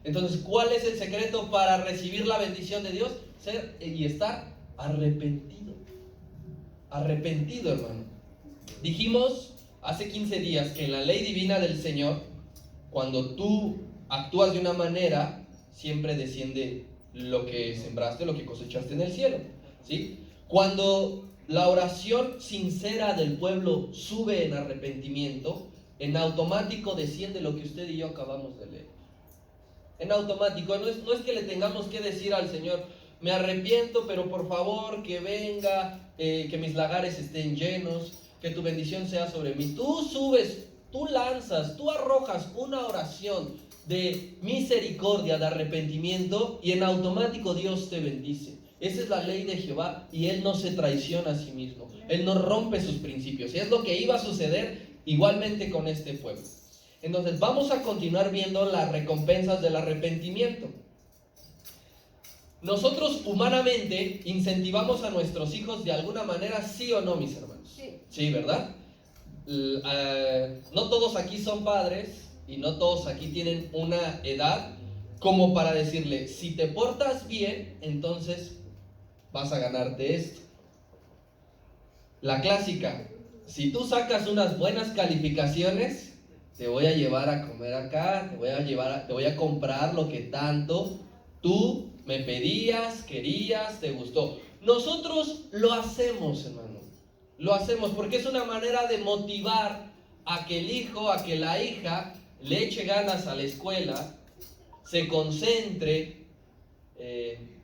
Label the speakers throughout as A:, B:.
A: Entonces, ¿cuál es el secreto para recibir la bendición de Dios? Ser y estar arrepentido. Arrepentido, hermano. Dijimos hace 15 días que en la ley divina del Señor, cuando tú actúas de una manera, siempre desciende lo que sembraste, lo que cosechaste en el cielo, ¿sí? Cuando la oración sincera del pueblo sube en arrepentimiento, en automático desciende lo que usted y yo acabamos de leer. En automático, no es que le tengamos que decir al Señor, me arrepiento, pero por favor que venga, que mis lagares estén llenos, que tu bendición sea sobre mí. Tú subes, tú lanzas, tú arrojas una oración de misericordia, de arrepentimiento, y en automático Dios te bendice. Esa es la ley de Jehová, y Él no se traiciona a sí mismo. Él no rompe sus principios, y es lo que iba a suceder igualmente con este pueblo. Entonces vamos a continuar viendo las recompensas del arrepentimiento. Nosotros humanamente incentivamos a nuestros hijos de alguna manera, ¿sí o no, mis hermanos?
B: Sí.
A: Sí, ¿verdad? No todos aquí son padres y no todos aquí tienen una edad como para decirle, si te portas bien, entonces vas a ganarte esto. La clásica, si tú sacas unas buenas calificaciones, te voy a llevar a comer acá, te voy a comprar lo que tanto tú me pedías, querías, te gustó. Nosotros lo hacemos, hermano. Lo hacemos porque es una manera de motivar a que el hijo, a que la hija le eche ganas a la escuela, se concentre,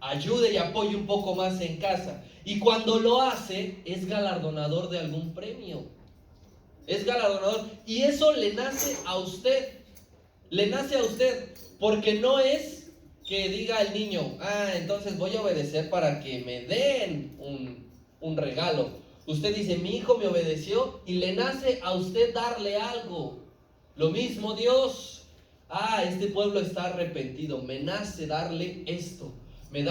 A: ayude y apoye un poco más en casa. Y cuando lo hace, es galardonador de algún premio. Es galardonador. Y eso le nace a usted. Le nace a usted. Porque no es que diga el niño, entonces voy a obedecer para que me den un regalo. Usted dice, mi hijo me obedeció, y le nace a usted darle algo. Lo mismo Dios. Este pueblo está arrepentido, me nace darle esto. Me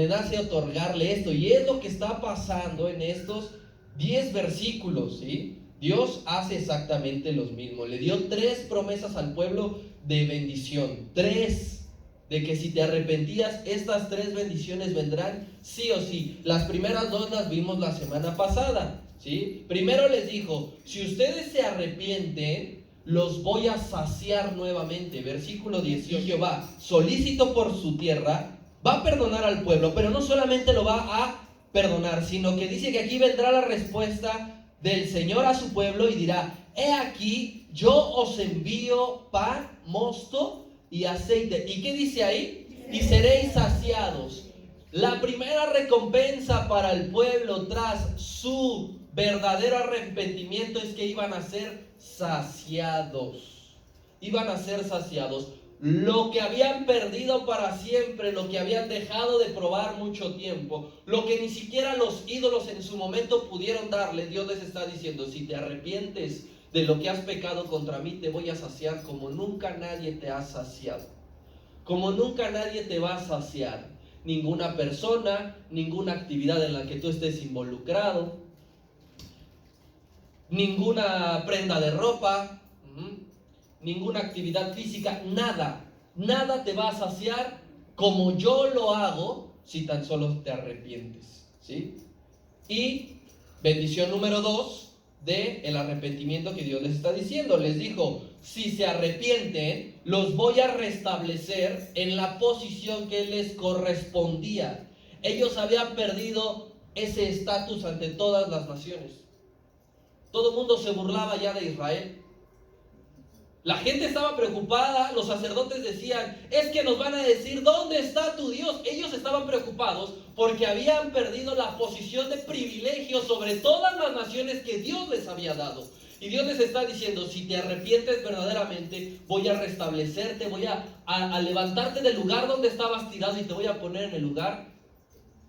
A: nace otorgarle esto. Y es lo que está pasando en estos 10 versículos, ¿sí? Dios hace exactamente lo mismo. Le dio 3 promesas al pueblo de bendición. 3. De que si te arrepentías, estas 3 bendiciones vendrán sí o sí. Las primeras 2 las vimos la semana pasada, ¿sí? Primero les dijo, si ustedes se arrepienten, los voy a saciar nuevamente. Versículo 18, Jehová, solícito por su tierra, va a perdonar al pueblo, pero no solamente lo va a perdonar, sino que dice que aquí vendrá la respuesta del Señor a su pueblo y dirá, he aquí, yo os envío pan, mosto y aceite. ¿Y qué dice ahí? Y seréis saciados. La primera recompensa para el pueblo tras su verdadero arrepentimiento es que iban a ser saciados. Iban a ser saciados. Lo que habían perdido para siempre, lo que habían dejado de probar mucho tiempo, lo que ni siquiera los ídolos en su momento pudieron darle, Dios les está diciendo, si te arrepientes de lo que has pecado contra mí, te voy a saciar como nunca nadie te ha saciado. Como nunca nadie te va a saciar. Ninguna persona, ninguna actividad en la que tú estés involucrado, ninguna prenda de ropa, ninguna actividad física, nada te va a saciar como yo lo hago si tan solo te arrepientes, ¿sí? Y bendición número 2 de el arrepentimiento que Dios les está diciendo. Les dijo, si se arrepienten, los voy a restablecer en la posición que les correspondía. Ellos habían perdido ese estatus ante todas las naciones. Todo el mundo se burlaba ya de Israel. La gente estaba preocupada, los sacerdotes decían, es que nos van a decir, ¿dónde está tu Dios? Ellos estaban preocupados porque habían perdido la posición de privilegio sobre todas las naciones que Dios les había dado. Y Dios les está diciendo, si te arrepientes verdaderamente, voy a restablecerte, voy a levantarte del lugar donde estabas tirado y te voy a poner en el lugar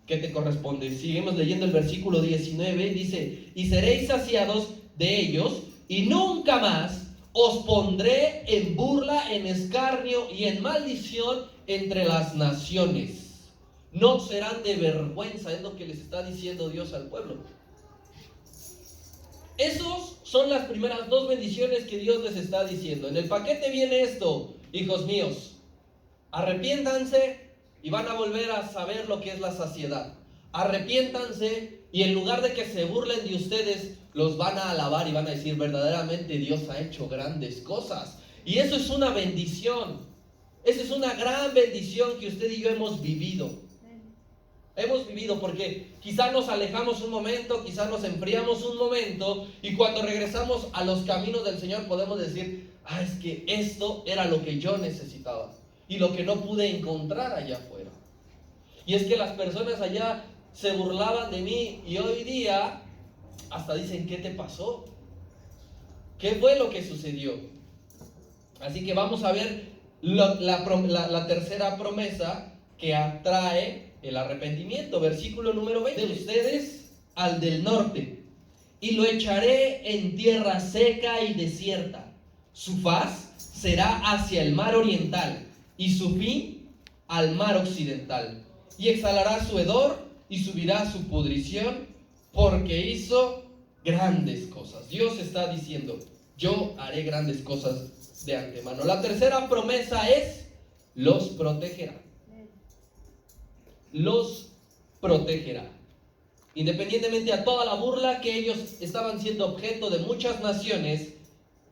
A: que te corresponde. Seguimos leyendo el versículo 19, dice, y seréis saciados de ellos, y nunca más os pondré en burla, en escarnio y en maldición entre las naciones. No serán de vergüenza, es lo que les está diciendo Dios al pueblo. Esas son las primeras 2 bendiciones que Dios les está diciendo. En el paquete viene esto, hijos míos. Arrepiéntanse y van a volver a saber lo que es la saciedad. Arrepiéntanse y en lugar de que se burlen de ustedes, los van a alabar y van a decir, verdaderamente Dios ha hecho grandes cosas. Y eso es una bendición. Esa es una gran bendición que usted y yo hemos vivido. Hemos vivido porque quizá nos alejamos un momento, quizá nos enfriamos un momento y cuando regresamos a los caminos del Señor podemos decir, es que esto era lo que yo necesitaba y lo que no pude encontrar allá afuera. Y es que las personas allá se burlaban de mí y hoy día hasta dicen, ¿qué te pasó? ¿Qué fue lo que sucedió? Así que vamos a ver la tercera promesa que atrae el arrepentimiento. Versículo número 20. De ustedes al del norte, y lo echaré en tierra seca y desierta. Su faz será hacia el mar oriental, y su fin al mar occidental. Y exhalará su hedor, y subirá su pudrición, porque hizo grandes cosas. Dios está diciendo, yo haré grandes cosas de antemano. La tercera promesa es, los protegerá. Los protegerá. Independientemente a toda la burla que ellos estaban siendo objeto de muchas naciones,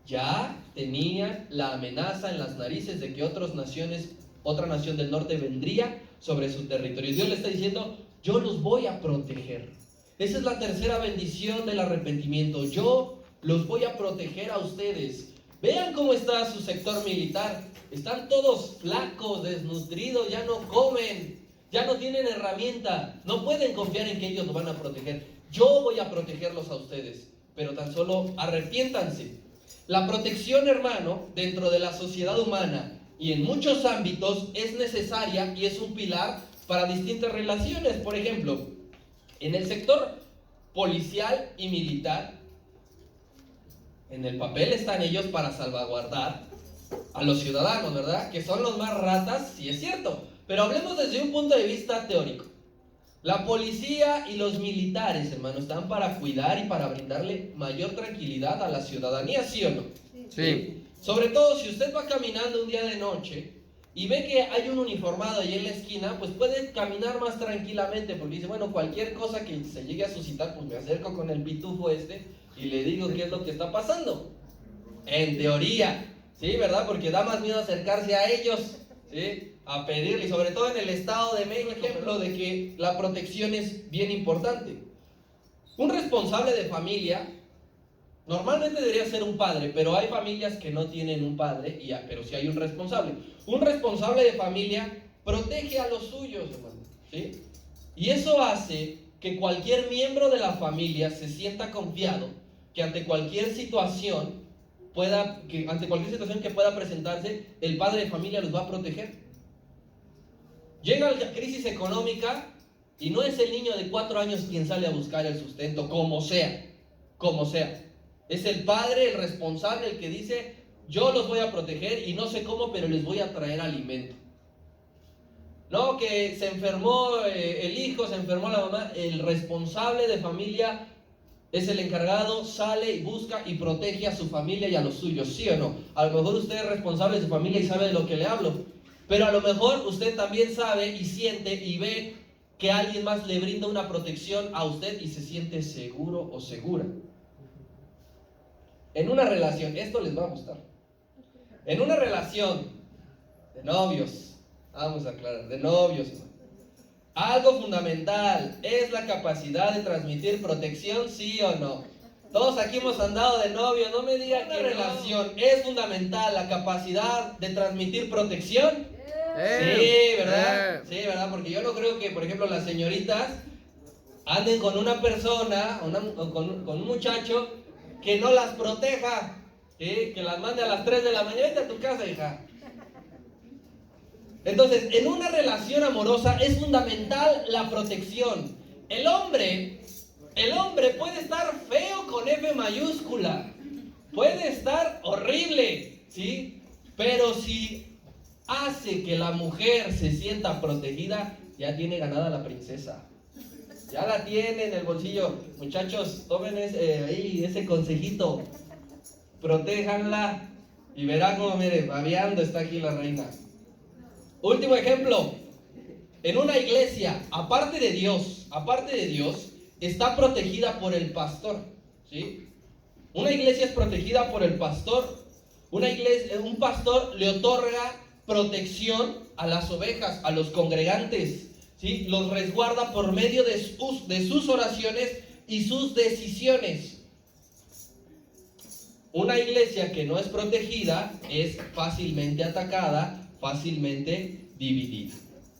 A: ya tenían la amenaza en las narices de que otra nación del norte vendría sobre su territorio. Dios le está diciendo, yo los voy a proteger. Esa es la tercera bendición del arrepentimiento. Yo los voy a proteger a ustedes. Vean cómo está su sector militar. Están todos flacos, desnutridos, ya no comen, ya no tienen herramienta. No pueden confiar en que ellos los van a proteger. Yo voy a protegerlos a ustedes, pero tan solo arrepiéntanse. La protección, hermano, dentro de la sociedad humana y en muchos ámbitos es necesaria y es un pilar para distintas relaciones. Por ejemplo, en el sector policial y militar, en el papel están ellos para salvaguardar a los ciudadanos, ¿verdad? Que son los más ratas, sí es cierto. Pero hablemos desde un punto de vista teórico. La policía y los militares, hermano, están para cuidar y para brindarle mayor tranquilidad a la ciudadanía, ¿sí o no?
B: Sí.
A: Sobre todo si usted va caminando un día de noche y ve que hay un uniformado ahí en la esquina, pues puede caminar más tranquilamente, porque dice, bueno, cualquier cosa que se llegue a suscitar, pues me acerco con el pitufo y le digo qué es lo que está pasando. En teoría, ¿sí? ¿Verdad? Porque da más miedo acercarse a ellos, ¿sí? A pedirle, y sobre todo en el Estado de México, ejemplo de que la protección es bien importante. Un responsable de familia normalmente debería ser un padre, pero hay familias que no tienen un padre, pero sí hay un responsable. Un responsable de familia protege a los suyos, hermano, ¿sí? Y eso hace que cualquier miembro de la familia se sienta confiado que ante cualquier situación que pueda presentarse, el padre de familia los va a proteger. Llega la crisis económica y no es el niño de 4 años quien sale a buscar el sustento, como sea. Es el padre, el responsable, el que dice, yo los voy a proteger y no sé cómo, pero les voy a traer alimento. No, que se enfermó el hijo, se enfermó la mamá, el responsable de familia es el encargado, sale y busca y protege a su familia y a los suyos, ¿sí o no? A lo mejor usted es responsable de su familia y sabe de lo que le hablo. Pero a lo mejor usted también sabe y siente y ve que alguien más le brinda una protección a usted y se siente seguro o segura. En una relación, esto les va a gustar. En una relación de novios, vamos a aclarar, de novios, algo fundamental es la capacidad de transmitir protección, ¿sí o no? Todos aquí hemos andado de novio, no me digan que en relación es fundamental la capacidad de transmitir protección. Sí, ¿verdad? Sí, ¿verdad? Porque yo no creo que, por ejemplo, las señoritas anden con una persona, con un muchacho que no las proteja, ¿sí? Que las mande a las 3 de la mañana, vete a tu casa, hija. Entonces, en una relación amorosa es fundamental la protección. El hombre puede estar feo con F mayúscula, puede estar horrible, ¿sí? Pero si hace que la mujer se sienta protegida, ya tiene ganada la princesa. Ya la tiene en el bolsillo. Muchachos, tomen ese consejito, protéjanla y verán cómo, mire, babeando está aquí la reina. Último ejemplo. En una iglesia, aparte de Dios, está protegida por el pastor, ¿sí? Una iglesia es protegida por el pastor. Un pastor le otorga protección a las ovejas, a los congregantes, ¿sí? Los resguarda por medio de sus oraciones y sus decisiones. Una iglesia que no es protegida es fácilmente atacada, fácilmente dividida,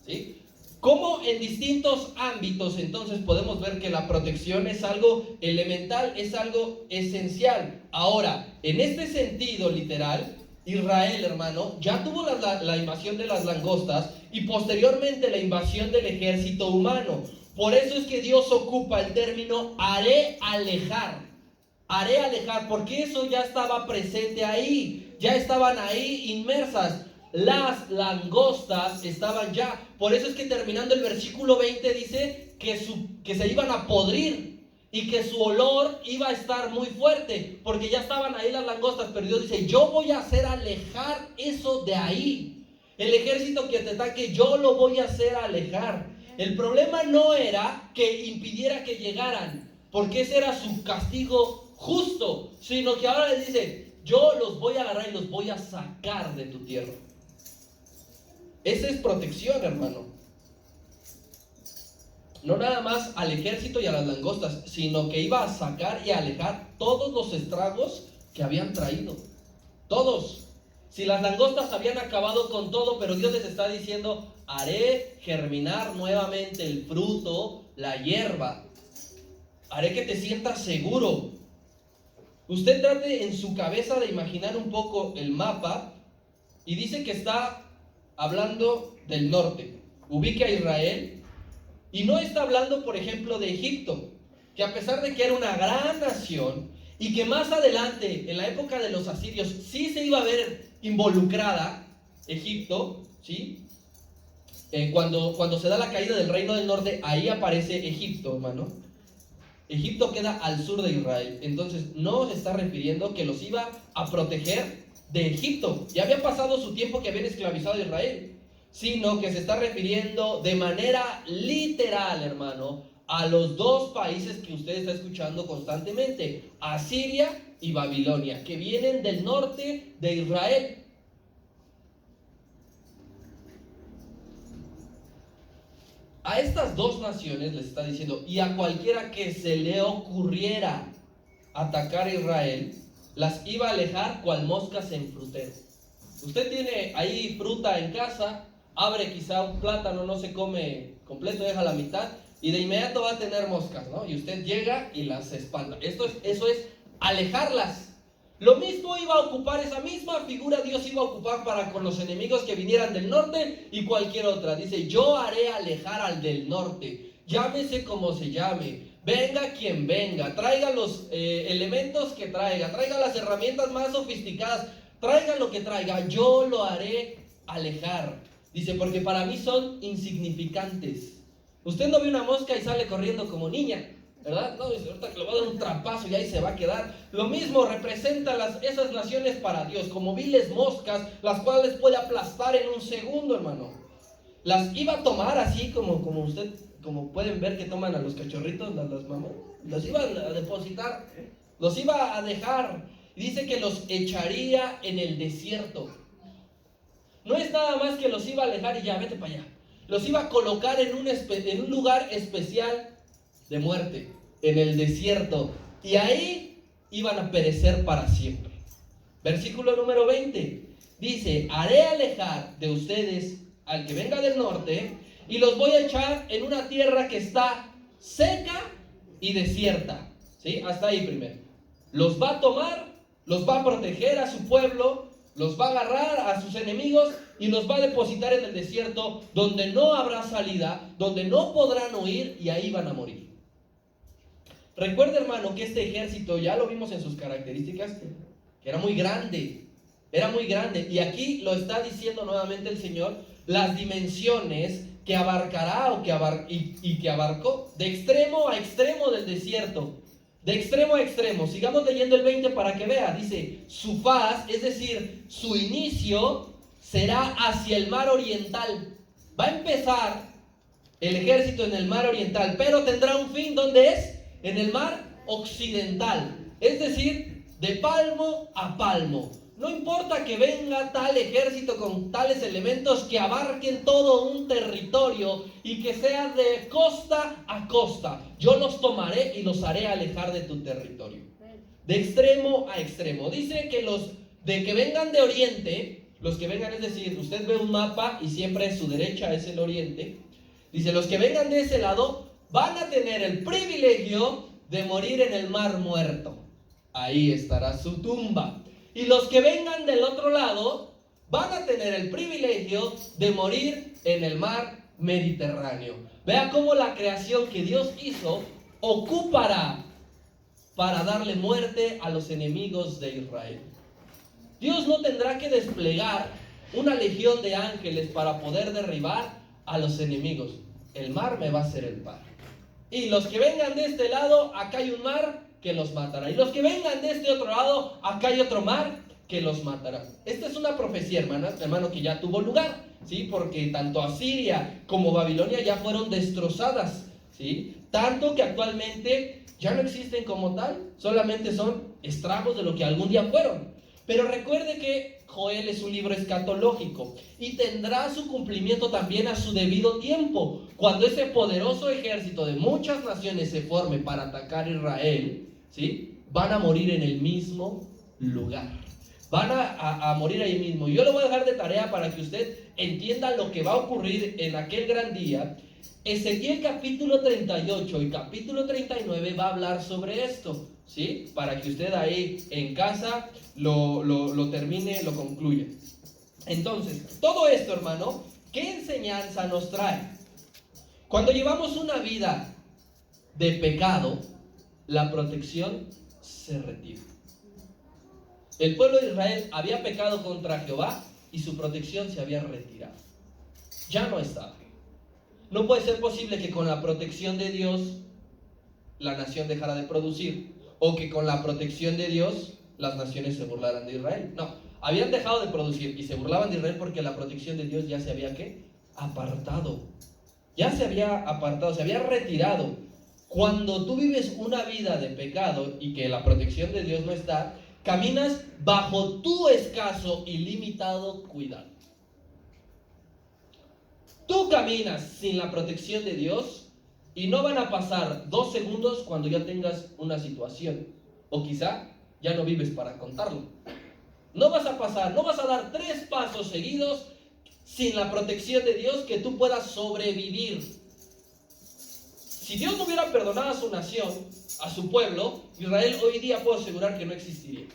A: ¿sí? ¿Cómo en distintos ámbitos entonces podemos ver que la protección es algo elemental, es algo esencial? Ahora, en este sentido literal, Israel, hermano, ya tuvo la invasión de las langostas y posteriormente la invasión del ejército humano. Por eso es que Dios ocupa el término haré alejar, porque eso ya estaba presente ahí, ya estaban ahí inmersas. Las langostas estaban ya. Por eso es que terminando el versículo 20 dice que se iban a podrir y que su olor iba a estar muy fuerte, porque ya estaban ahí las langostas. Pero Dios dice, yo voy a hacer alejar eso de ahí. El ejército que te ataque, yo lo voy a hacer alejar. El problema no era que impidiera que llegaran, porque ese era su castigo justo, sino que ahora les dice, yo los voy a agarrar y los voy a sacar de tu tierra. Esa es protección, hermano. No nada más al ejército y a las langostas, sino que iba a sacar y a alejar todos los estragos que habían traído. Todos. Si las langostas habían acabado con todo, pero Dios les está diciendo, haré germinar nuevamente el fruto, la hierba. Haré que te sientas seguro. Usted trate en su cabeza de imaginar un poco el mapa y dice que está hablando del norte. Ubique a Israel y no está hablando, por ejemplo, de Egipto, que a pesar de que era una gran nación y que más adelante, en la época de los asirios, sí se iba a ver involucrada Egipto, ¿sí? Cuando se da la caída del reino del norte, ahí aparece Egipto, hermano. Egipto queda al sur de Israel. Entonces no se está refiriendo que los iba a proteger de Egipto. Ya había pasado su tiempo que habían esclavizado a Israel, sino que se está refiriendo de manera literal, hermano, a los dos países que usted está escuchando constantemente, Asiria y Babilonia, que vienen del norte de Israel. A estas dos naciones les está diciendo, y a cualquiera que se le ocurriera atacar a Israel, las iba a alejar cual moscas en frutero. Usted tiene ahí fruta en casa, abre quizá un plátano, no se come completo, deja la mitad, y de inmediato va a tener moscas, ¿no? Y usted llega y las espanta. Eso es alejarlas. Lo mismo iba a ocupar, esa misma figura Dios iba a ocupar para con los enemigos que vinieran del norte y cualquier otra. Dice, yo haré alejar al del norte, llámese como se llame, venga quien venga, traiga los elementos que traiga las herramientas más sofisticadas, traiga lo que traiga, yo lo haré alejar. Dice, porque para mí son insignificantes. Usted no ve una mosca y sale corriendo como niña, ¿verdad? No, dice, ahorita que le va a dar un trapazo y ahí se va a quedar. Lo mismo representa esas naciones para Dios, como viles moscas, las cuales puede aplastar en un segundo, hermano. Las iba a tomar así como pueden ver que toman a los cachorritos, las mamás. Los iba a depositar, los iba a dejar. Y dice que los echaría en el desierto. No es nada más que los iba a alejar y ya, vete para allá. Los iba a colocar en un lugar especial de muerte, en el desierto, y ahí iban a perecer para siempre. Versículo número 20 dice, haré alejar de ustedes al que venga del norte y los voy a echar en una tierra que está seca y desierta. ¿Sí? Hasta ahí primero. Los va a tomar, los va a proteger a su pueblo, los va a agarrar a sus enemigos y los va a depositar en el desierto donde no habrá salida, donde no podrán huir y ahí van a morir. Recuerda, hermano, que este ejército, ya lo vimos en sus características, que era muy grande, y aquí lo está diciendo nuevamente el Señor, las dimensiones que abarcará que abarcó de extremo a extremo del desierto, de extremo a extremo. Sigamos leyendo el 20 para que vea, dice, su faz, es decir, su inicio, será hacia el mar oriental. Va a empezar el ejército en el mar oriental, pero tendrá un fin, ¿dónde es? En el mar occidental, es decir, de palmo a palmo. No importa que venga tal ejército con tales elementos que abarquen todo un territorio y que sea de costa a costa. Yo los tomaré y los haré alejar de tu territorio. De extremo a extremo. Dice que los de que vengan de oriente, los que vengan, es decir, usted ve un mapa y siempre a su derecha es el oriente. Dice, los que vengan de ese lado van a tener el privilegio de morir en el mar muerto. Ahí estará su tumba. Y los que vengan del otro lado van a tener el privilegio de morir en el mar Mediterráneo. Vea cómo la creación que Dios hizo ocupará para darle muerte a los enemigos de Israel. Dios no tendrá que desplegar una legión de ángeles para poder derribar a los enemigos. El mar me va a hacer el par. Y los que vengan de este lado, acá hay un mar que los matará. Y los que vengan de este otro lado, acá hay otro mar que los matará. Esta es una profecía, hermano, que ya tuvo lugar, ¿sí? Porque tanto Asiria como Babilonia ya fueron destrozadas, ¿sí? Tanto que actualmente ya no existen como tal, solamente son estragos de lo que algún día fueron. Pero recuerde que Joel es un libro escatológico y tendrá su cumplimiento también a su debido tiempo. Cuando ese poderoso ejército de muchas naciones se forme para atacar Israel, ¿sí? Van a morir en el mismo lugar. Van a morir ahí mismo. Yo le voy a dejar de tarea para que usted entienda lo que va a ocurrir en aquel gran día. Ezequiel capítulo 38 y capítulo 39 va a hablar sobre esto, ¿sí? Para que usted ahí en casa lo termine, lo concluya. Entonces, todo esto, hermano, ¿qué enseñanza nos trae? Cuando llevamos una vida de pecado, la protección se retira. El pueblo de Israel había pecado contra Jehová y su protección se había retirado. Ya no estaba. No puede ser posible que con la protección de Dios la nación dejara de producir, o que con la protección de Dios las naciones se burlaran de Israel. No, habían dejado de producir y se burlaban de Israel porque la protección de Dios ya se había apartado. Ya se había apartado, se había retirado. Cuando tú vives una vida de pecado y que la protección de Dios no está, caminas bajo tu escaso y limitado cuidado. Tú caminas sin la protección de Dios y no van a pasar 2 segundos cuando ya tengas una situación. O quizá ya no vives para contarlo. No vas a pasar, no vas a dar 3 pasos seguidos sin la protección de Dios que tú puedas sobrevivir. Si Dios no hubiera perdonado a su nación, a su pueblo, Israel hoy día puedo asegurar que no existiría.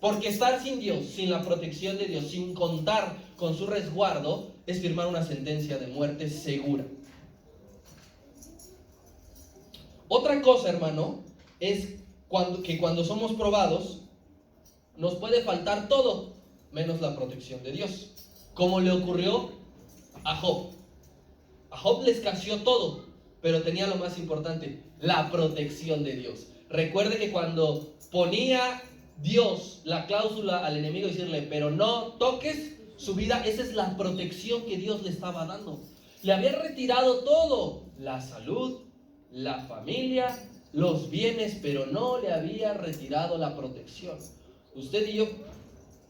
A: Porque estar sin Dios, sin la protección de Dios, sin contar con su resguardo, es firmar una sentencia de muerte segura. Otra cosa, hermano, es que cuando somos probados, nos puede faltar todo, menos la protección de Dios. Como le ocurrió a Job. A Job le escaseó todo, pero tenía lo más importante, la protección de Dios. Recuerde que cuando ponía Dios la cláusula al enemigo, decirle, pero no toques su vida, esa es la protección que Dios le estaba dando. Le había retirado todo, la salud, la familia, los bienes, pero no le había retirado la protección. Usted y yo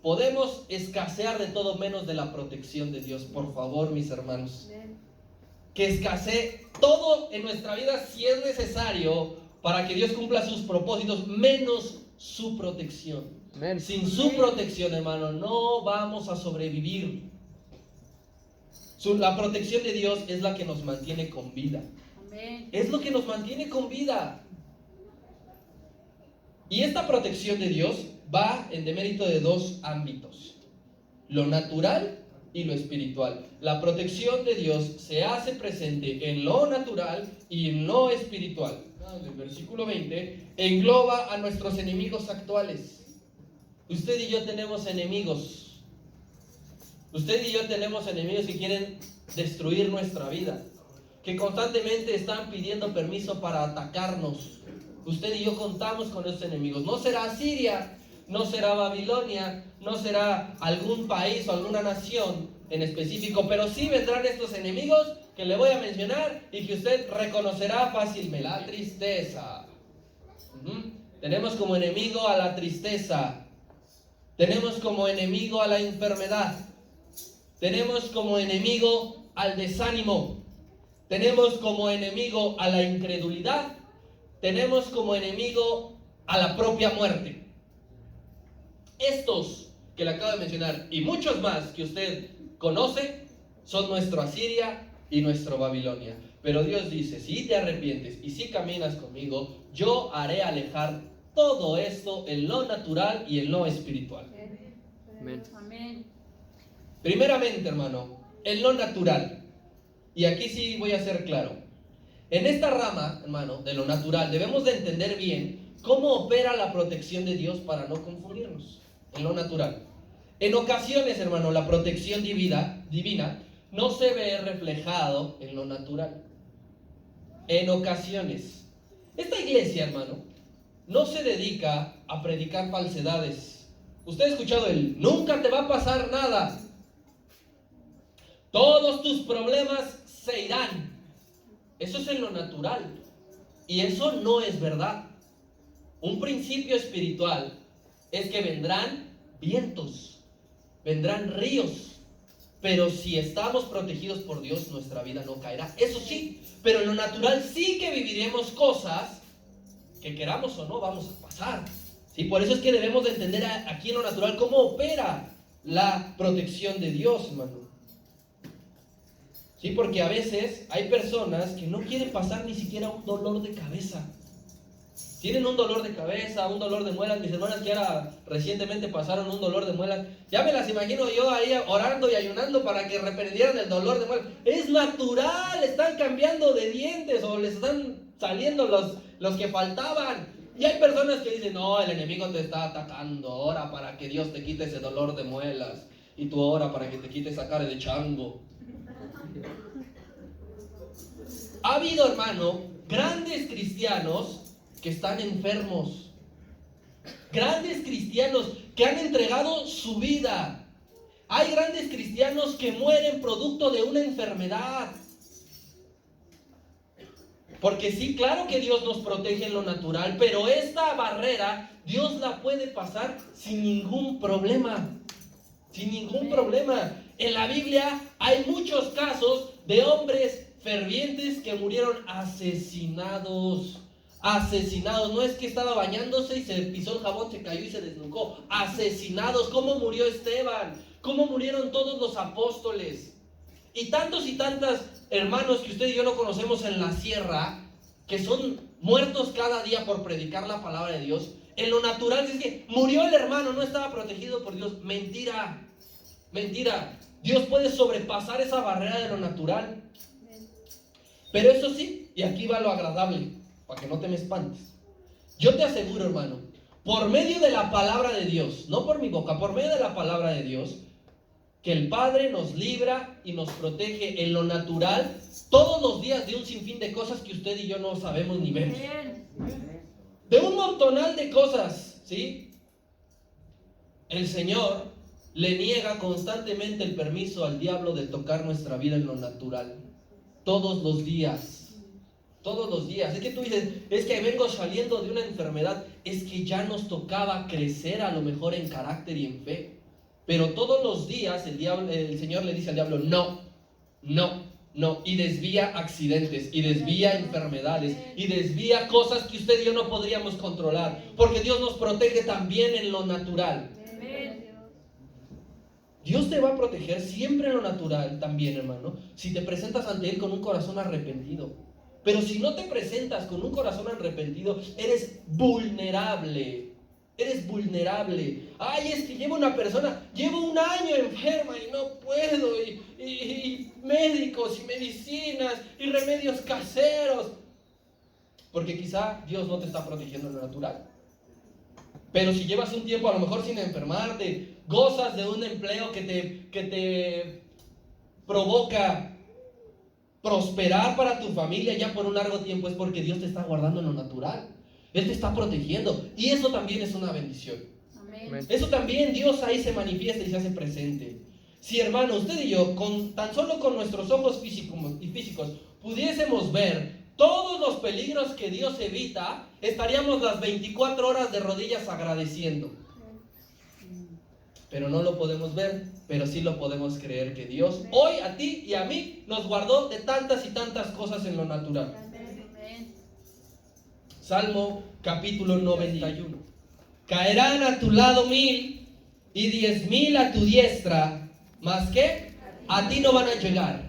A: podemos escasear de todo menos de la protección de Dios. Por favor, mis hermanos, que escasee todo en nuestra vida si es necesario para que Dios cumpla sus propósitos, menos su protección. Amen. Sin su protección, hermano, no vamos a sobrevivir. La protección de Dios es la que nos mantiene con vida. Amen. Es lo que nos mantiene con vida. Y esta protección de Dios va en demérito de 2 ámbitos: lo natural y lo espiritual. La protección de Dios se hace presente en lo natural y en lo espiritual. El versículo 20 engloba a nuestros enemigos actuales. Usted y yo tenemos enemigos. Usted y yo tenemos enemigos que quieren destruir nuestra vida, que constantemente están pidiendo permiso para atacarnos. Usted y yo contamos con estos enemigos. No será Asiria, no será Babilonia, no será algún país o alguna nación en específico, pero sí vendrán estos enemigos que le voy a mencionar y que usted reconocerá fácilmente. La tristeza. Tenemos como enemigo a la tristeza. Tenemos como enemigo a la enfermedad. Tenemos como enemigo al desánimo. Tenemos como enemigo a la incredulidad. Tenemos como enemigo a la propia muerte. Estos que le acabo de mencionar y muchos más que usted conoce son nuestro Asiria y nuestro Babilonia. Pero Dios dice, si te arrepientes y si caminas conmigo, yo haré alejar todo esto en lo natural y en lo espiritual. Amén. Primeramente, hermano, en lo natural. Y aquí sí voy a ser claro. En esta rama, hermano, de lo natural, debemos de entender bien cómo opera la protección de Dios para no confundirnos. En lo natural. En ocasiones, hermano, la protección divina no se ve reflejado en lo natural. En ocasiones. Esta iglesia, hermano, no se dedica a predicar falsedades. Usted ha escuchado el nunca te va a pasar nada. Todos tus problemas se irán. Eso es en lo natural. Y eso no es verdad. Un principio espiritual es que vendrán vientos, vendrán ríos. Pero si estamos protegidos por Dios, nuestra vida no caerá. Eso sí, pero en lo natural sí que viviremos cosas que queramos o no vamos a pasar. ¿Sí? Por eso es que debemos de entender aquí en lo natural cómo opera la protección de Dios, hermano. Sí, porque a veces hay personas que no quieren pasar ni siquiera un dolor de cabeza. Tienen un dolor de cabeza, un dolor de muelas. Mis hermanas que ahora recientemente pasaron un dolor de muelas. Ya me las imagino yo ahí orando y ayunando para que reprendieran el dolor de muelas. Es natural, están cambiando de dientes o les están saliendo los que faltaban. Y hay personas que dicen, no, el enemigo te está atacando. Ora para que Dios te quite ese dolor de muelas. Y tú ora para que te quite esa cara de chango. Ha habido, hermano, grandes cristianos que están enfermos, grandes cristianos que han entregado su vida. Hay grandes cristianos que mueren producto de una enfermedad. Porque sí, claro que Dios nos protege en lo natural, pero esta barrera Dios la puede pasar sin ningún problema. Sin ningún problema. En la Biblia hay muchos casos de hombres fervientes que murieron asesinados. Asesinados, no es que estaba bañándose y se pisó el jabón, se cayó y se desnucó. Asesinados, ¿cómo murió Esteban? ¿Cómo murieron todos los apóstoles? Y tantos y tantas hermanos que usted y yo no conocemos en la sierra, que son muertos cada día por predicar la palabra de Dios. En lo natural es que murió el hermano, no estaba protegido por Dios. Mentira, mentira. Dios puede sobrepasar esa barrera de lo natural. Pero eso sí, y aquí va lo agradable, para que no te me espantes. Yo te aseguro, hermano, por medio de la palabra de Dios, no por mi boca, por medio de la palabra de Dios, que el Padre nos libra y nos protege en lo natural todos los días de un sinfín de cosas que usted y yo no sabemos ni vemos. De un montonal de cosas, ¿sí? El Señor le niega constantemente el permiso al diablo de tocar nuestra vida en lo natural. Todos los días. Todos los días. Es que tú dices, es que vengo saliendo de una enfermedad. Es que ya nos tocaba crecer a lo mejor en carácter y en fe. Pero todos los días el Señor le dice al diablo, no, no, no. Y desvía accidentes, y desvía enfermedades, y desvía cosas que usted y yo no podríamos controlar. Porque Dios nos protege también en lo natural. Dios te va a proteger siempre en lo natural también, hermano, si te presentas ante Él con un corazón arrepentido. Pero si no te presentas con un corazón arrepentido, eres vulnerable. Eres vulnerable. Ay, es que llevo un año enferma y no puedo. Y médicos y medicinas y remedios caseros. Porque quizá Dios no te está protegiendo en lo natural. Pero si llevas un tiempo a lo mejor sin enfermarte, gozas de un empleo que te provoca prosperar para tu familia ya por un largo tiempo, es porque Dios te está guardando en lo natural. Él te está protegiendo. Y eso también es una bendición.
B: Amén.
A: Eso también Dios ahí se manifiesta y se hace presente. Si, hermano, usted y yo, tan solo con nuestros ojos físicos, pudiésemos ver todos los peligros que Dios evita, estaríamos las 24 horas de rodillas agradeciendo. Pero no lo podemos ver, pero sí lo podemos creer que Dios hoy a ti y a mí nos guardó de tantas y tantas cosas en lo natural. Salmo capítulo 91. Caerán a tu lado 1000 y 10,000 a tu diestra, ¿mas qué? A ti no van a llegar.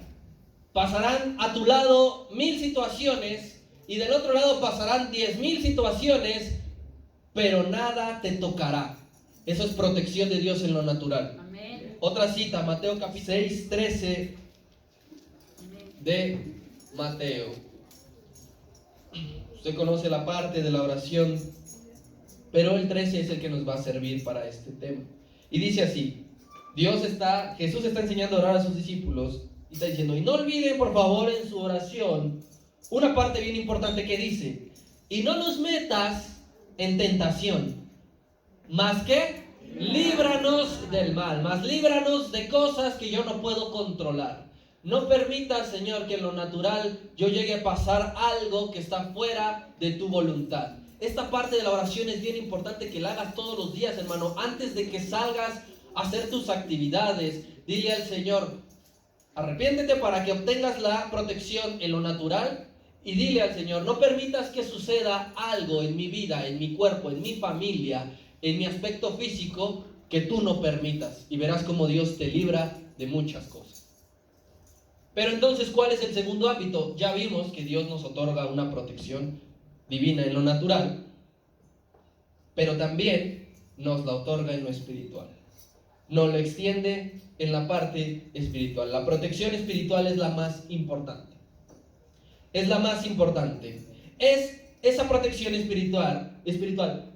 A: Pasarán a tu lado 1000 situaciones y del otro lado pasarán 10,000 situaciones, pero nada te tocará. Eso es protección de Dios en lo natural.
B: Amén.
A: Otra cita, Mateo capítulo 6, 13 de Mateo. Usted conoce la parte de la oración, pero el 13 es el que nos va a servir para este tema. Y dice así, Jesús está enseñando a orar a sus discípulos y está diciendo, y no olviden por favor en su oración una parte bien importante que dice, y no nos metas en tentación, más que líbranos del mal, más líbranos de cosas que yo no puedo controlar. No permitas, Señor, que en lo natural yo llegue a pasar algo que está fuera de tu voluntad. Esta parte de la oración es bien importante que la hagas todos los días, hermano. Antes de que salgas a hacer tus actividades, dile al Señor, arrepiéntete para que obtengas la protección en lo natural. Y dile al Señor, no permitas que suceda algo en mi vida, en mi cuerpo, en mi familia, en mi aspecto físico, que tú no permitas. Y verás cómo Dios te libra de muchas cosas. Pero entonces, ¿cuál es el segundo ámbito? Ya vimos que Dios nos otorga una protección divina en lo natural, pero también nos la otorga en lo espiritual. Nos lo extiende en la parte espiritual. La protección espiritual es la más importante. Es la más importante. Es esa protección espiritual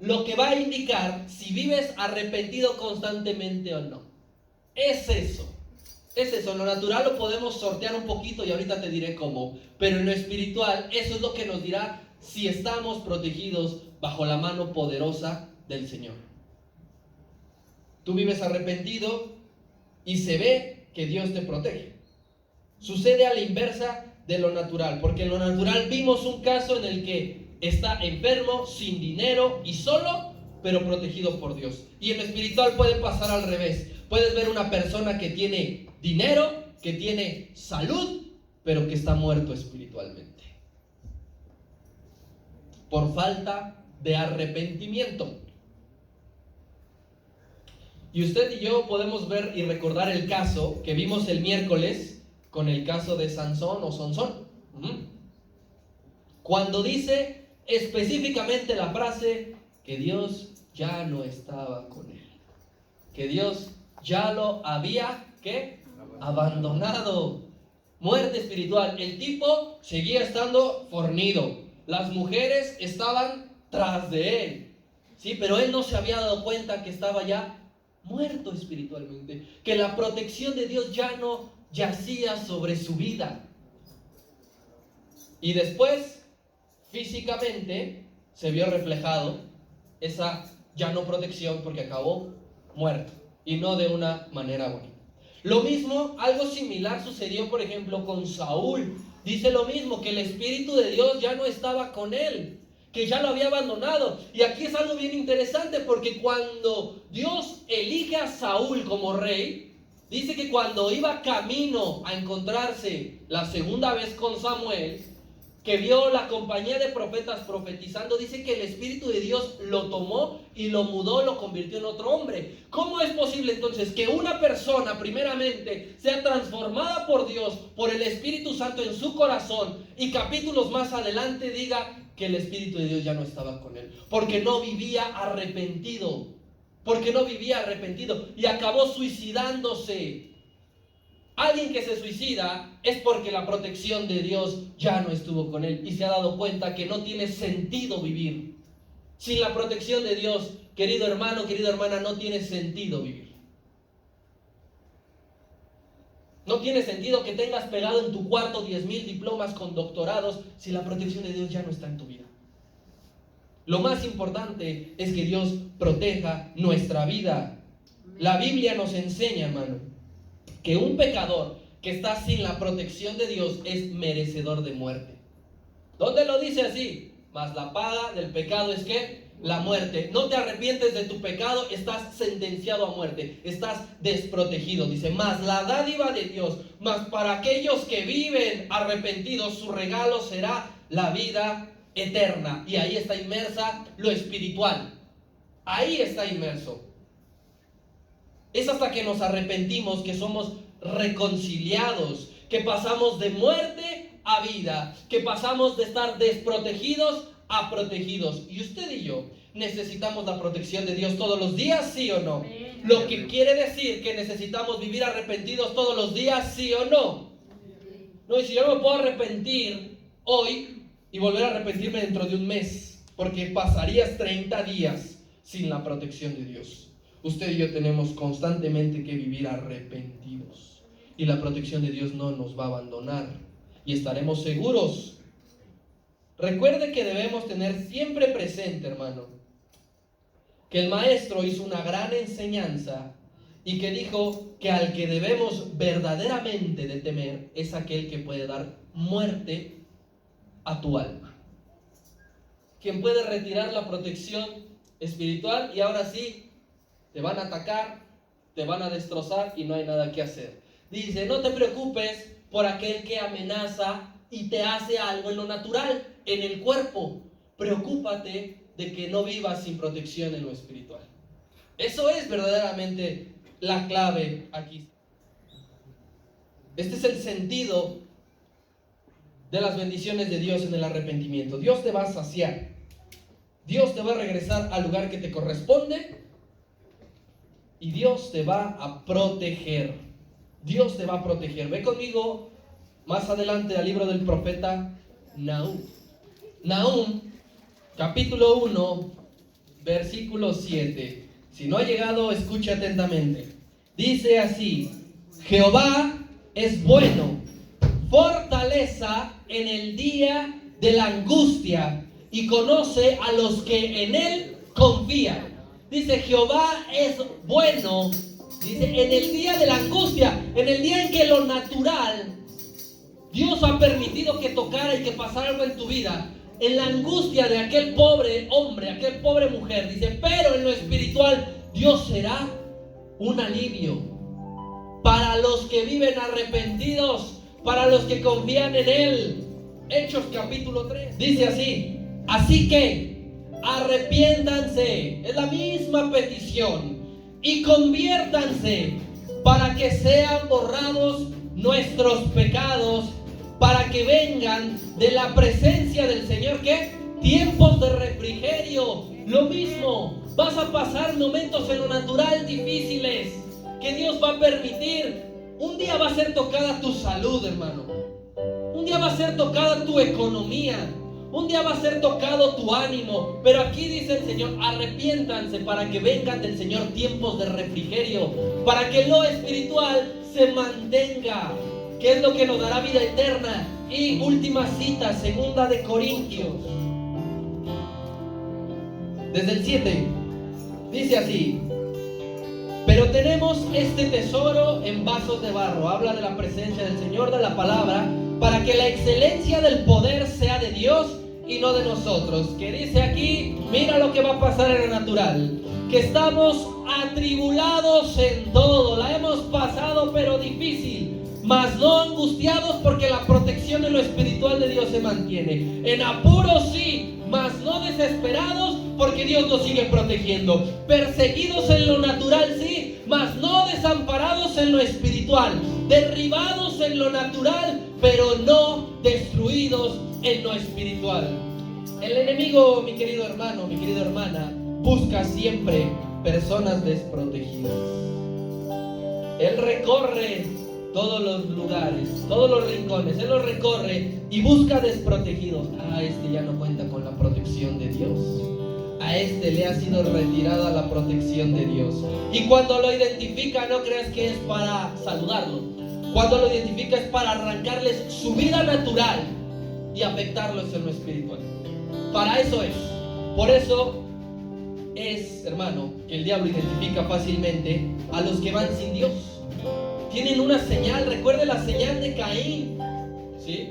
A: lo que va a indicar si vives arrepentido constantemente o no. Es eso. En lo natural lo podemos sortear un poquito y ahorita te diré cómo. Pero en lo espiritual, eso es lo que nos dirá si estamos protegidos bajo la mano poderosa del Señor. Tú vives arrepentido y se ve que Dios te protege. Sucede a la inversa de lo natural, porque en lo natural vimos un caso en el que está enfermo, sin dinero y solo, pero protegido por Dios. Y en lo espiritual puede pasar al revés. Puedes ver una persona que tiene dinero, que tiene salud, pero que está muerto espiritualmente. Por falta de arrepentimiento. Y usted y yo podemos ver y recordar el caso que vimos el miércoles con el caso de Sansón o Sansón. Cuando dice específicamente la frase que Dios ya no estaba con él. Que Dios ya lo había, ¿qué? Abandonado. Muerte espiritual. El tipo seguía estando fornido. Las mujeres estaban tras de él. Sí, pero él no se había dado cuenta que estaba ya muerto espiritualmente. Que la protección de Dios ya no yacía sobre su vida. Y después, físicamente, se vio reflejado esa ya no protección porque acabó muerto. Y no de una manera bonita. Lo mismo, algo similar sucedió, por ejemplo, con Saúl. Dice lo mismo, que el Espíritu de Dios ya no estaba con él, que ya lo había abandonado. Y aquí es algo bien interesante, porque cuando Dios elige a Saúl como rey, dice que cuando iba camino a encontrarse la segunda vez con Samuel, que vio la compañía de profetas profetizando, dice que el Espíritu de Dios lo tomó y lo mudó, lo convirtió en otro hombre. ¿Cómo es posible entonces que una persona primeramente sea transformada por Dios, por el Espíritu Santo en su corazón, y capítulos más adelante diga que el Espíritu de Dios ya no estaba con él? Porque no vivía arrepentido, y acabó suicidándose. Alguien que se suicida es porque la protección de Dios ya no estuvo con él y se ha dado cuenta que no tiene sentido vivir. Sin la protección de Dios, querido hermano, querida hermana, no tiene sentido vivir. No tiene sentido que tengas pegado en tu cuarto 10,000 diplomas con doctorados si la protección de Dios ya no está en tu vida. Lo más importante es que Dios proteja nuestra vida. La Biblia nos enseña, hermano, que un pecador que está sin la protección de Dios es merecedor de muerte. ¿Dónde lo dice así? Mas la paga del pecado es ¿qué? La muerte. No te arrepientes de tu pecado, estás sentenciado a muerte, estás desprotegido. Dice, mas la dádiva de Dios, mas para aquellos que viven arrepentidos, su regalo será la vida eterna. Y ahí está inmersa lo espiritual. Ahí está inmerso. Es hasta que nos arrepentimos que somos reconciliados, que pasamos de muerte a vida, que pasamos de estar desprotegidos a protegidos. Y usted y yo necesitamos la protección de Dios todos los días, ¿sí o no? Lo que quiere decir que necesitamos vivir arrepentidos todos los días, ¿sí o no? No, y si yo no me puedo arrepentir hoy y volver a arrepentirme dentro de un mes, porque pasarías 30 días sin la protección de Dios. Usted y yo tenemos constantemente que vivir arrepentidos, y la protección de Dios no nos va a abandonar y estaremos seguros. Recuerde que debemos tener siempre presente, hermano, que el maestro hizo una gran enseñanza y que dijo que al que debemos verdaderamente de temer es aquel que puede dar muerte a tu alma, quien puede retirar la protección espiritual, y ahora sí te van a atacar, te van a destrozar y no hay nada que hacer. Dice, no te preocupes por aquel que amenaza y te hace algo en lo natural, en el cuerpo. Preocúpate de que no vivas sin protección en lo espiritual. Eso es verdaderamente la clave aquí. Este es el sentido de las bendiciones de Dios en el arrepentimiento. Dios te va a saciar. Dios te va a regresar al lugar que te corresponde. Y Dios te va a proteger. Dios te va a proteger. Ve conmigo más adelante al libro del profeta Nahum. Nahum, capítulo 1, versículo 7. Si no ha llegado, escuche atentamente. Dice así: Jehová es bueno, fortaleza en el día de la angustia, y conoce a los que en él confían. Dice, Jehová es bueno, dice, en el día de la angustia, en el día en que lo natural, Dios ha permitido que tocara y que pasara algo en tu vida, en la angustia de aquel pobre hombre, aquel pobre mujer, dice, pero en lo espiritual, Dios será un alivio para los que viven arrepentidos, para los que confían en Él. Hechos capítulo 3, dice así, así que arrepiéntanse, es la misma petición, y conviértanse para que sean borrados nuestros pecados, para que vengan de la presencia del Señor, ¿qué? Tiempos de refrigerio. Lo mismo, vas a pasar momentos en lo natural difíciles que Dios va a permitir. Un día va a ser tocada tu salud, hermano. Un día va a ser tocada tu economía. Un día va a ser tocado tu ánimo. Pero aquí dice el Señor, arrepiéntanse para que vengan del Señor tiempos de refrigerio, para que lo espiritual se mantenga, que es lo que nos dará vida eterna. Y última cita, 2 de Corintios, desde el 7, dice así: pero tenemos este tesoro en vasos de barro. Habla de la presencia del Señor, de la palabra, para que la excelencia del poder sea de Dios y no de nosotros. Que dice aquí, mira lo que va a pasar en lo natural, que estamos atribulados en todo, la hemos pasado pero difícil, mas no angustiados, porque la protección en lo espiritual de Dios se mantiene. En apuros sí, mas no desesperados, porque Dios nos sigue protegiendo. Perseguidos en lo natural sí, mas no desamparados en lo espiritual. Derribados en lo natural, pero no destruidos en lo espiritual. El enemigo, mi querido hermano, mi querida hermana, busca siempre personas desprotegidas. Él recorre todos los lugares, todos los rincones, Él los recorre y busca desprotegidos. Este ya no cuenta con la protección de Dios. A este le ha sido retirada la protección de Dios. Y cuando lo identifica, no creas que es para saludarlo. Cuando lo identifica es para arrancarles su vida natural y afectarlos en lo espiritual. Para eso es. Por eso es, hermano, que el diablo identifica fácilmente a los que van sin Dios. Tienen una señal, recuerde la señal de Caín, ¿sí?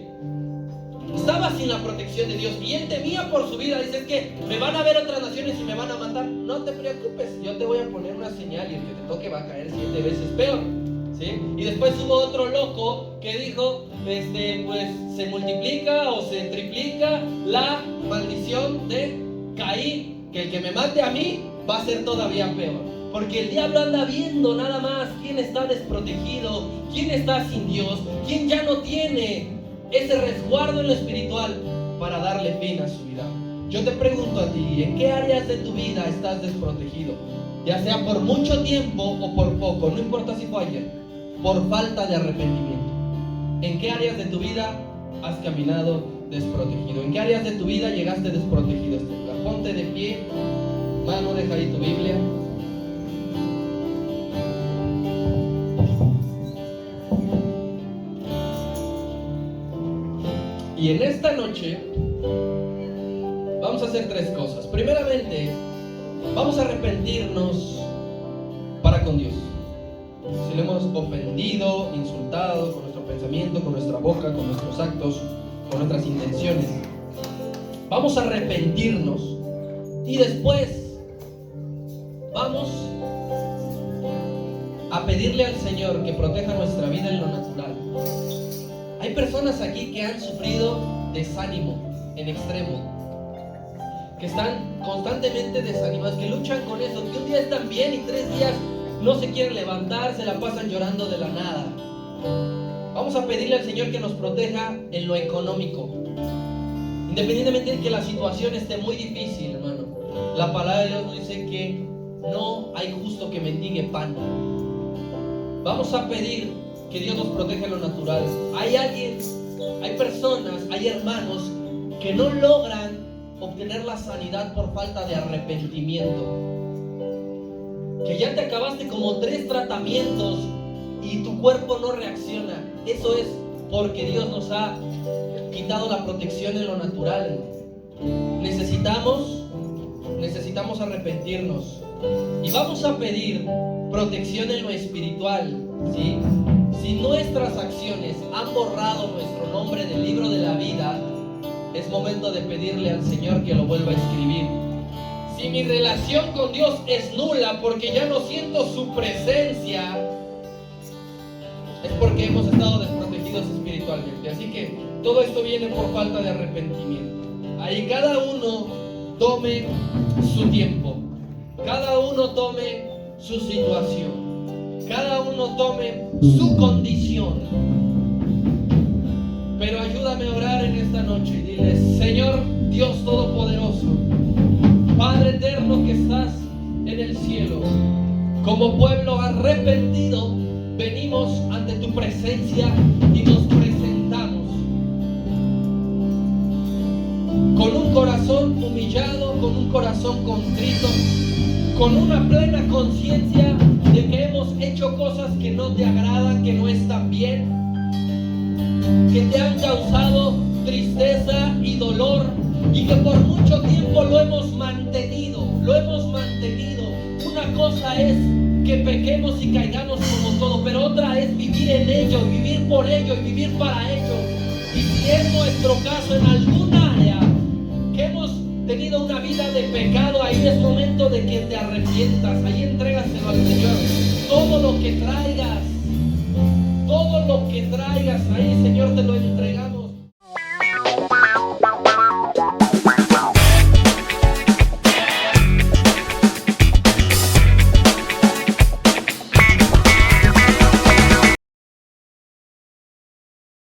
A: Estaba sin la protección de Dios y él temía por su vida. Dice, es que me van a ver otras naciones y me van a matar. No te preocupes, yo te voy a poner una señal y el que te toque va a caer 7 veces peor, ¿sí? Y después hubo otro loco que dijo, pues se multiplica o se triplica la maldición de Caín, que el que me mate a mí va a ser todavía peor. Porque el diablo anda viendo nada más quién está desprotegido, quién está sin Dios, quién ya no tiene ese resguardo en lo espiritual para darle fin a su vida. Yo te pregunto a ti, ¿en qué áreas de tu vida estás desprotegido? Ya sea por mucho tiempo o por poco, no importa si fue ayer, por falta de arrepentimiento. ¿En qué áreas de tu vida has caminado desprotegido? ¿En qué áreas de tu vida llegaste desprotegido a este lugar? Ponte de pie, mano, deja ahí tu Biblia. Y en esta noche vamos a hacer 3 cosas. Primeramente, vamos a arrepentirnos para con Dios. Si le hemos ofendido, insultado con nuestro pensamiento, con nuestra boca, con nuestros actos, con nuestras intenciones, vamos a arrepentirnos. Y después vamos a pedirle al Señor que proteja nuestra vida en lo natural. Hay personas aquí que han sufrido desánimo en extremo, que están constantemente desanimados, que luchan con eso, que un día están bien y 3 días no se quieren levantar, se la pasan llorando de la nada. Vamos a pedirle al Señor que nos proteja en lo económico, independientemente de que la situación esté muy difícil, hermano. La palabra de Dios nos dice que no hay justo que mendigue pan. Vamos a pedir que Dios nos proteja en lo natural. Hay personas, hay hermanos que no logran obtener la sanidad por falta de arrepentimiento. Que ya te acabaste como 3 tratamientos y tu cuerpo no reacciona. Eso es porque Dios nos ha quitado la protección en lo natural. Necesitamos arrepentirnos. Y vamos a pedir protección en lo espiritual, ¿sí? Si nuestras acciones han borrado nuestro nombre del libro de la vida, es momento de pedirle al Señor que lo vuelva a escribir. Si mi relación con Dios es nula porque ya no siento su presencia, es porque hemos estado desprotegidos espiritualmente. Así que todo esto viene por falta de arrepentimiento. Ahí cada uno tome su tiempo, cada uno tome su situación, cada uno tome su condición. Pero ayúdame a orar en esta noche y dile: Señor Dios Todopoderoso, Padre eterno que estás en el cielo, como pueblo arrepentido venimos ante tu presencia y nos presentamos con un corazón humillado, con un corazón contrito, con una plena conciencia de que hemos hecho cosas que no te agradan, que no están bien, que te han causado tristeza y dolor, y que por mucho tiempo lo hemos mantenido. Una cosa es que pequemos y caigamos como todo, pero otra es vivir en ello, vivir por ello y vivir para ello. Y si es nuestro caso en algún área que hemos tenido una vida de pecado, ahí es momento de que te arrepientas. Ahí entrégaselo al Señor. Todo lo que traigas, ahí, Señor, te lo entregamos.